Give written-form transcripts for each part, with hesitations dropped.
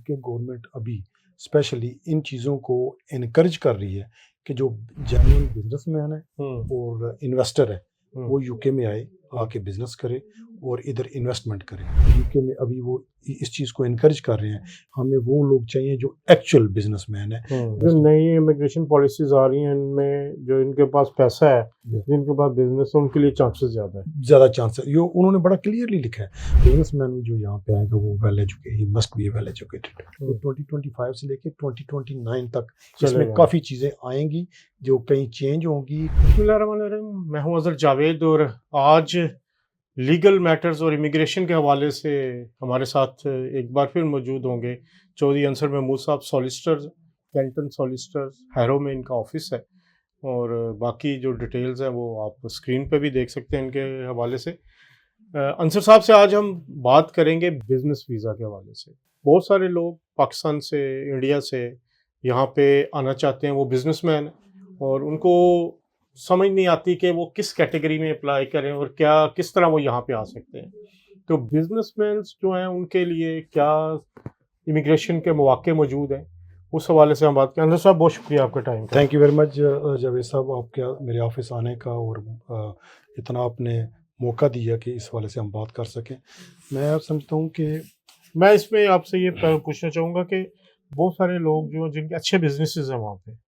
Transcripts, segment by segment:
UK government अभी specially in चीज़ों को इनकरेज कर रही है कि जो जेन्युइन बिजनेसमैन है और इन्वेस्टर है वो यूके में आए, आके बिजनेस करे और इधर इन्वेस्टमेंट करे। यूके में अभी वो इस चीज़ को इनकरेज कर रहे हैं। हमें वो लोग चाहिए जो एक्चुअल बिजनेसमैन है। जो नई इमिग्रेशन पॉलिसीज आ रही हैं इनमें जो इनके पास पैसा है, जिनके पास बिजनेस है, उनके लिए चांसेस ज़्यादा चांस है। ये उन्होंने बड़ा क्लियरली लिखा है, बिजनेसमैन जो यहाँ पे आएगा वो well educated, he must be well educated. तो 2025 से लेके 2029 तक इसमें काफ़ी चीज़ें आएंगी जो कहीं चेंज होंगी। बिस्मिल्लाहिर्रहमानिर्रहीम। मैं हूं अज़हर जावेद और आज लीगल मैटर्स और इमिग्रेशन के हवाले से हमारे साथ एक बार फिर मौजूद होंगे चौधरी अंसर महमूद साहब, सॉलिसिटर्स, कैंटन सॉलिसिटर्स, हैरो में इनका ऑफिस है और बाकी जो डिटेल्स हैं वो आप स्क्रीन पे भी देख सकते हैं इनके हवाले से। अंसर साहब से आज हम बात करेंगे बिजनेस वीज़ा के हवाले से। बहुत सारे लोग पाकिस्तान से, इंडिया से यहाँ पे आना चाहते हैं, वो बिजनेसमैन हैं और उनको समझ नहीं आती कि वो किस कैटेगरी में अप्लाई करें और किस तरह वो यहाँ पे आ सकते हैं। तो बिजनेसमैन जो हैं उनके लिए क्या इमिग्रेशन के मौके मौजूद हैं, उस हवाले से हम बात करें। अंदर साहब बहुत शुक्रिया आपका टाइम का। Thank you very much Javed साहब, आपके मेरे ऑफिस आने का और इतना आपने मौका दिया कि इस वाले से हम बात कर सकें। मैं समझता हूँ कि मैं इसमें आपसे ये पूछना चाहूँगा कि बहुत सारे लोग जो जिनके अच्छे बिजनेसेस हैं वहाँ पे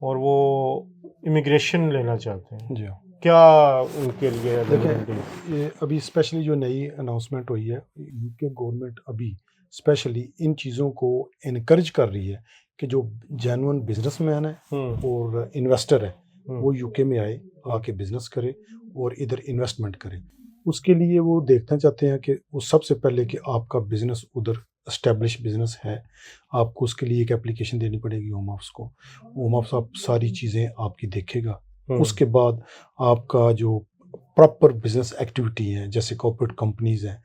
और वो इमिग्रेशन लेना चाहते हैं, जी क्या उनके लिए देखिए, ये अभी स्पेशली जो नई अनाउंसमेंट हुई है, यूके गवर्नमेंट अभी स्पेशली इन चीज़ों को इनकरेज कर रही है कि जो जेन्युइन बिजनेसमैन है और इन्वेस्टर है वो यूके में आए, आके बिजनेस करे और इधर इन्वेस्टमेंट करे। उसके लिए वो देखना चाहते हैं कि वो सबसे पहले कि आपका बिजनेस उधर एस्टेब्लिश बिजनेस है, आपको उसके लिए एक एप्लीकेशन देनी पड़ेगी होम ऑफिस को। होम ऑफिस आप सारी चीज़ें आपकी देखेगा। उसके बाद आपका जो प्रॉपर बिजनेस एक्टिविटी है, जैसे कॉर्पोरेट कंपनीज हैं,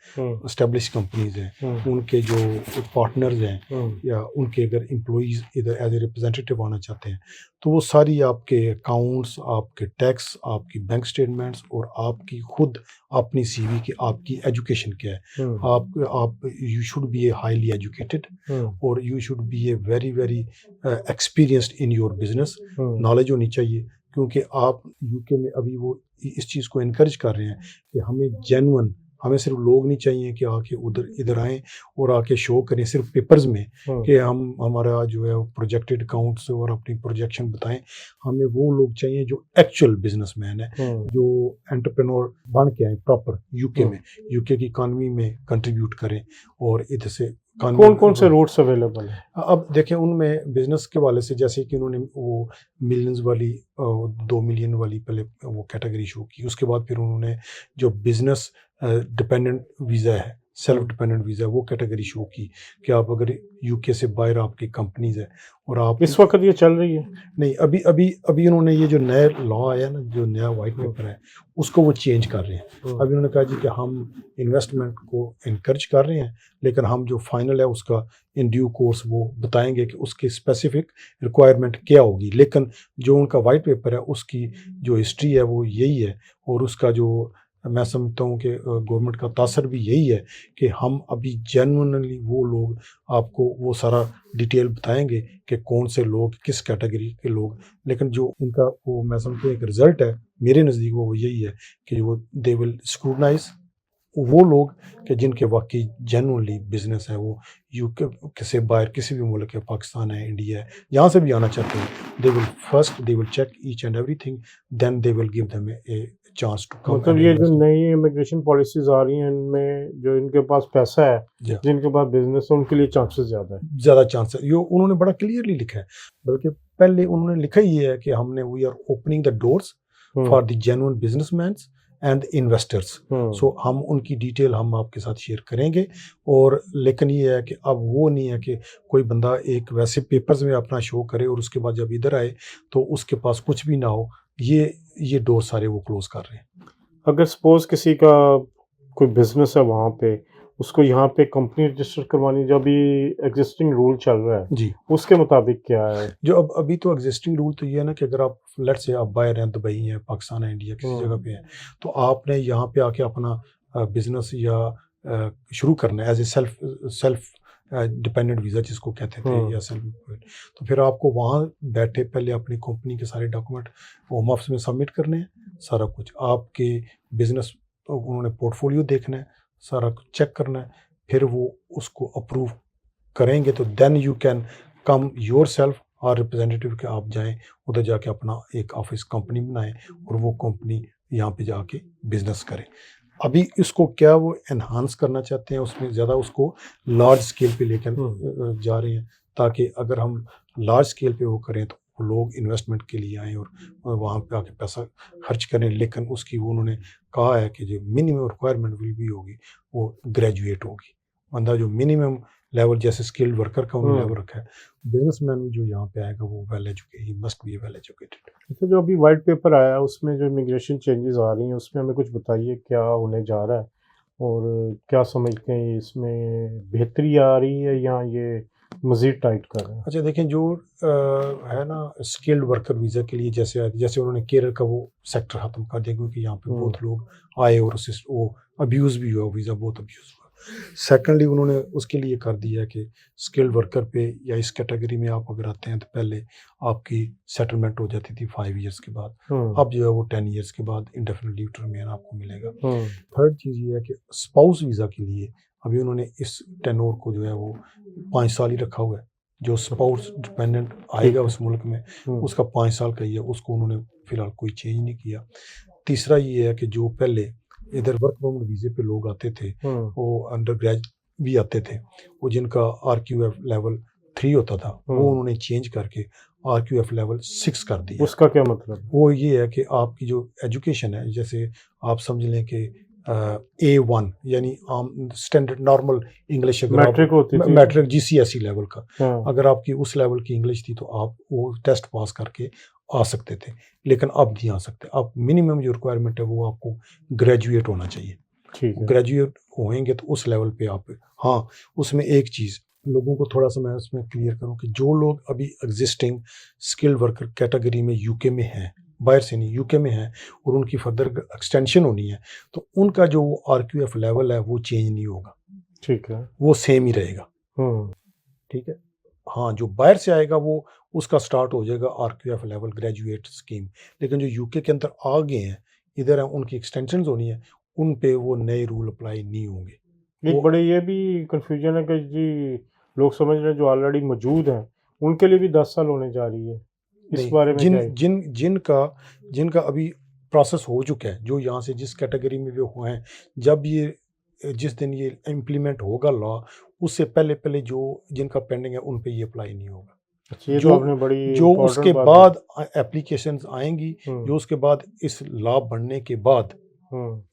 एस्टेब्लिश कंपनीज हैं, उनके जो पार्टनर्स हैं या उनके अगर एम्प्लॉइज इधर एज ए रिप्रेजेंटेटिव आना चाहते हैं तो वो सारी आपके अकाउंट्स, आपके टैक्स, आपकी बैंक स्टेटमेंट्स और आपकी खुद अपनी सीवी की आपकी एजुकेशन क्या है। आप you should be a highly educated और you should be a very very experienced in your business. Knowledge होनी चाहिए क्योंकि आप यूके में अभी वो इस चीज़ को इनकरेज कर रहे हैं कि हमें सिर्फ लोग नहीं चाहिए कि आके इधर आएँ और आके शो करें सिर्फ पेपर्स में कि हमारा जो है प्रोजेक्टेड अकाउंट्स और अपनी प्रोजेक्शन बताएं। हमें वो लोग चाहिए जो एक्चुअल बिजनेसमैन है, जो एंटरप्रेन्योर बन के आए प्रॉपर यूके में, यूके की इकॉनमी में कंट्रीब्यूट करें और इधर से कौन कौन से रूट्स अवेलेबल है। अब देखें उनमें बिजनेस के वाले से, जैसे कि उन्होंने वो मिलियंस वाली 2 मिलियन वाली पहले वो कैटेगरी शो की, उसके बाद फिर उन्होंने जो बिजनेस डिपेंडेंट वीज़ा है, सेल्फ डिपेंडेंट वीज़ा, वो कैटेगरी शो की कि आप अगर यूके से बाहर आपकी कंपनीज है और आप इस वक्त ये चल रही है नहीं, अभी उन्होंने ये जो नया लॉ आया ना, जो नया वाइट पेपर है उसको वो चेंज कर रहे हैं। अभी उन्होंने कहा जी कि हम इन्वेस्टमेंट को इनकरेज कर रहे हैं लेकिन हम जो फाइनल है उसका इन ड्यू कोर्स वो बताएंगे कि उसकी स्पेसिफिक रिक्वायरमेंट क्या होगी। लेकिन जो उनका वाइट पेपर है उसकी जो हिस्ट्री है वो यही है और उसका जो मैं समझता हूँ कि गवर्नमेंट का तासर भी यही है कि हम अभी जेन्युइनली वो लोग आपको वो सारा डिटेल बताएंगे कि कौन से लोग, किस कैटेगरी के लोग। लेकिन जो इनका वो मैं समझता हूँ एक रिजल्ट है मेरे नज़दीक वो यही है कि वो दे विल स्क्रूटनाइज वो लोग कि जिनके वाकई जेन्युइनली बिजनेस है, वो यूके से बाहर किसी भी मुल्क है, पाकिस्तान है, इंडिया है, यहाँ से भी आना चाहते हैं। They will check each and everything, then they will give them a chance to come. मतलब ये जो नई इमिग्रेशन पॉलिसीज आ रही हैं इनमें जो इनके पास पैसा है, जिनके पास बिजनेस है, उनके लिए चांसेस ज़्यादा चांस है। ये उन्होंने बड़ा क्लियरली लिखा है, बल्कि पहले उन्होंने लिखा ही है कि हमने we are opening the doors for the genuine businessman and investors. So हम उनकी डिटेल हम आपके साथ शेयर करेंगे। और लेकिन ये है कि अब वो नहीं है कि कोई बंदा एक वैसे पेपर्स में अपना शो करे और उसके बाद जब इधर आए तो उसके पास कुछ भी ना हो। ये डोर सारे वो क्लोज कर रहे हैं। अगर सपोज किसी का कोई बिजनेस है वहाँ पे, उसको यहाँ पे कंपनी रजिस्टर करवानी, जो अभी एग्जिस्टिंग रूल चल रहा है जी, उसके मुताबिक क्या है? जो अभी तो एग्जिस्टिंग रूल तो ये है ना कि अगर आप लेट से आप बाहर हैं, दुबई है, पाकिस्तान है, इंडिया किसी जगह पे है, तो आपने यहाँ पे आके अपना बिजनेस या शुरू करना है as a self dependent visa जिसको कहते थे हम्म। या सेल्फ एम्प्लॉयड। तो फिर आपको वहाँ बैठे पहले अपनी कंपनी के सारे डॉक्यूमेंट होम ऑफिस में सबमिट करने हैं, सारा कुछ आपके बिजनेस उन्होंने पोर्टफोलियो देखना है, सारा कुछ चेक करना है, फिर वो उसको अप्रूव करेंगे तो then you can come yourself और रिप्रेजेंटेटिव के आप जाएं उधर जाके अपना एक ऑफिस कंपनी बनाएं और वो कंपनी यहाँ पे जाके बिजनेस करें। अभी इसको क्या वो एनहांस करना चाहते हैं, उसमें ज़्यादा उसको लार्ज स्केल पे लेकर जा रहे हैं, ताकि अगर हम लार्ज स्केल पे वो करें तो वो लोग इन्वेस्टमेंट के लिए आएँ और वहाँ पे आके पैसा खर्च करें। लेकिन उसकी वो उन्होंने कहा है कि जो मिनिमम रिक्वायरमेंट विल भी होगी वो ग्रेजुएट होगी, बंदा जो मिनिमम लेवल जैसे स्किल्ड वर्कर का उन्होंने लेवल रखा है, बिजनेसमैन भी जो यहाँ पे आएगा वो well educated, he must be well educated. अच्छा, जो अभी वाइट पेपर आया उसमें जो इमिग्रेशन चेंजेस आ रही हैं उसमें हमें कुछ बताइए क्या होने जा रहा है और क्या समझते हैं, इसमें बेहतरी आ रही है या ये मज़ीद टाइट कर रहे हैं? अच्छा देखें, जो है ना स्किल्ड वर्कर वीज़ा के लिए जैसे उन्होंने केरल का वो सेक्टर ख़त्म कर दिया, क्योंकि यहाँ पे बहुत लोग आए और उससे वो अब्यूज़ भी हुआ, वीज़ा बहुत अब्यूज़ हुआ। सेकेंडली उन्होंने उसके लिए कर दिया कि स्किल्ड वर्कर पे या इस कैटेगरी में आप अगर आते हैं तो पहले आपकी सेटलमेंट हो जाती थी 5 ईयर्स के बाद, अब जो है वो 10 ईयर्स के बाद इंडेफिनिट लीव टू रिमेन आपको मिलेगा। थर्ड चीज़ ये है कि स्पाउस वीज़ा के लिए अभी उन्होंने इस टेनोर को जो है वो 5 साल ही रखा हुआ है। जो स्पाउस डिपेंडेंट आएगा उस मुल्क में उसका 5 साल का ही है, उसको उन्होंने फिलहाल कोई चेंज नहीं किया। तीसरा ये है कि जो पहले इधर वर्क परमिट वीज़े पे लोग आते थे, वो अंडर ग्रेजुएट भी आते थे, वो जिनका RQF लेवल 3 होता था वो उन्होंने चेंज करके RQF लेवल 6 कर दिया। उसका क्या मतलब? वो ये है कि आपकी जो एजुकेशन है, जैसे आप समझ लें कि A1 यानी स्टैंडर्ड नॉर्मल इंग्लिश, अगर मैट्रिक होती थी, मैट्रिक GCSE लेवल का, अगर आपकी उस लेवल की इंग्लिश थी तो आप वो टेस्ट पास करके आ सकते थे, लेकिन अब नहीं आ सकते। अब मिनिमम जो रिक्वायरमेंट है वो आपको ग्रेजुएट होना चाहिए। ठीक है, ग्रेजुएट होएंगे तो उस लेवल पे आप, हाँ उसमें एक चीज़ लोगों को थोड़ा सा मैं उसमें क्लियर करूँ कि जो लोग अभी एग्जिस्टिंग स्किल्ड वर्कर कैटेगरी में यूके में हैं, बाहर से नहीं यूके में हैं, और उनकी फर्दर एक्सटेंशन होनी है तो उनका जो RQF लेवल है वो चेंज नहीं होगा, ठीक है, वो सेम ही रहेगा। ठीक है, हाँ जो बाहर से आएगा वो उसका स्टार्ट हो जाएगा RQF लेवल ग्रेजुएट स्कीम, लेकिन जो यूके के अंदर आ गए हैं इधर है, उनकी एक्सटेंशन होनी है, उन पे वो नए रूल अप्लाई नहीं होंगे। एक बड़े ये भी कंफ्यूजन है कि जी लोग समझ रहे हैं जो ऑलरेडी मौजूद हैं उनके लिए भी 10 साल होने जा रही है, इस बारे में जिनका अभी प्रोसेस हो चुका है, जो यहाँ से जिस कैटेगरी में वो हुए हैं, जब ये जिस दिन ये इम्प्लीमेंट होगा लॉ, उससे पहले जो जिनका पेंडिंग है उन पे ये अप्लाई नहीं होगा। ये तो आपने बड़ी जो उसके बाद एप्लीकेशंस आएंगी, जो उसके बाद इस लॉ बनने के बाद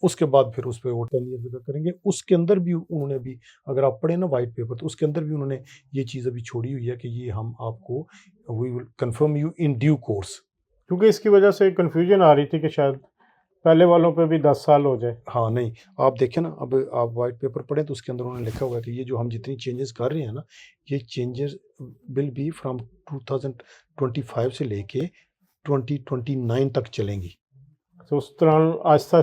उसके बाद फिर उस पर वो 10 ईयर का करेंगे। उसके अंदर भी उन्होंने भी, अगर आप पढ़े ना वाइट पेपर, तो उसके अंदर भी उन्होंने ये चीज़ अभी छोड़ी हुई है कि ये हम आपको we will confirm you in due course, क्योंकि इसकी वजह से कंफ्यूजन आ रही थी कि शायद पहले वालों पे भी 10 साल हो जाए। हाँ नहीं, आप देखें ना, अब आप वाइट पेपर पढ़ें तो उसके अंदर उन्होंने लिखा हुआ है कि ये जो हम जितनी चेंजेस कर रहे हैं ना, ये चेंजेस विल बी फ्रॉम 2025 से लेके 2029 तक चलेंगी। तो उस तरह आहिस्ता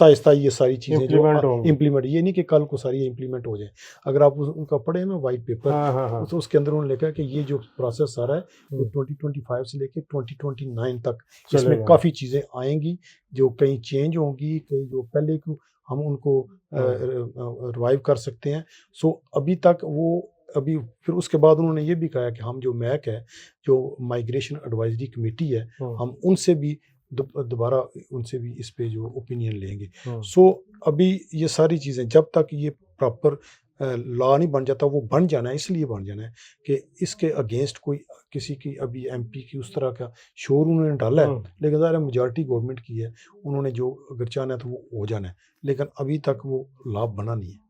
आहिस्ता ये सारी चीज़ें जो इम्प्लीमेंट, ये नहीं कि कल को सारी इम्प्लीमेंट हो जाए। अगर आप उनका पढ़े ना वाइट पेपर, तो उसके अंदर उन्होंने लिखा है कि ये जो प्रोसेस आ रहा है वो 2025 से लेके 2029 तक इसमें काफ़ी चीज़ें आएंगी जो कहीं चेंज होंगी, कहीं जो पहले को हम उनको रिवाइव कर सकते हैं। सो अभी तक वो अभी फिर उसके बाद उन्होंने ये भी कहा कि हम जो मैक है, जो माइग्रेशन एडवाइजरी कमेटी है, हम उनसे भी दोबारा उनसे भी इस पे जो ओपिनियन लेंगे। सो अभी ये सारी चीज़ें जब तक ये प्रॉपर लॉ नहीं बन जाता, वो बन जाना है, इसलिए बन जाना है कि इसके अगेंस्ट कोई किसी की अभी MP की उस तरह का शोर उन्होंने डाला है, लेकिन ज़ाहिर मेजॉरिटी गवर्नमेंट की है, उन्होंने जो अगर चाहना है तो वो हो जाना है, लेकिन अभी तक वो लॉ बना नहीं है।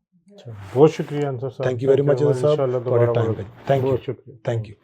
बहुत शुक्रिया अंसर साहब, थैंक यू वेरी मच साहब for your time. Thank you.